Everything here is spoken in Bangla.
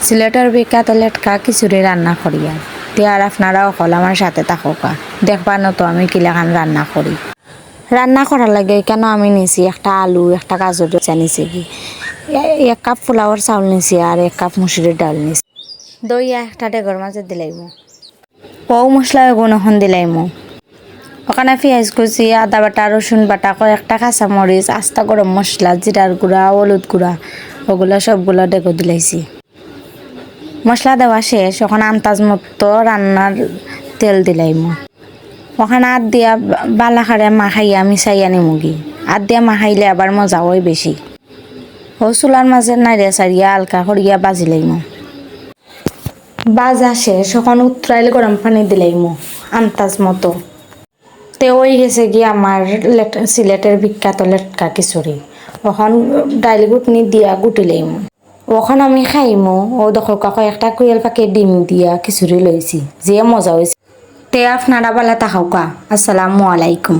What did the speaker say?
সিলেটের বিখ্যাত লেটকা খিচুড়ি রান্না করিয়া তে আর আপনারাও হল আমার সাথে থাকুকা দেখবার না তো আমি কিলাখান রান্না করি। রান্না করার লাগে কেন আমি নিছি একটা আলু একটা গাজর নিছি কি 1 কাপ পোলাওর চাউল নিছি আর 1 কাপ মুসুরির ডাল নিছি। দইয়া একটা ডেগর মাঝে দিলাইম ও মশলা এগুন এখন দিলাইম ওখানে পেঁয়াজ কুচি আদা বাটা রসুন বাটা কয়েকটা কাঁচামরিচ আস্তা গরম মশলা জিরার গুঁড়া হলুদ গুঁড়া ওগুলো সবগুলো ডেগো দিলাইছি। মশলা দেওয়া শেষ ওখান আন্দাজ মতো রান্নার তেল দিলাইম ওখানে আদ দিয়া বালাখারে মাখাইয়া মিশাইয়া নিমুগি আদ দিয়া মাখাইলে আবার মজা হয় বেশি। ও চুলার মাঝে নাইড়িয়া সারিয়া হালকা করিয়া বাজিলাইম বাজা শেষ ওখান উতরাইলে গরম পানি দিলাইম আন্দাজ মতো। তে ওই গেছে গিয়ে আমার সিলেটের বিখ্যাত লেটকা খিচুড়ি ওখান ডাইল গুটনি দিয়া গুটিলাইম ওখান আমি খাইমো ও দেখো কয়েকটা কুয়েল পাকে ডিম দিয়া খিচুড়ি লইছি যে মজা হয়েছে। তে আপনারা বালা তাহাউকা। আসসালামু আলাইকুম।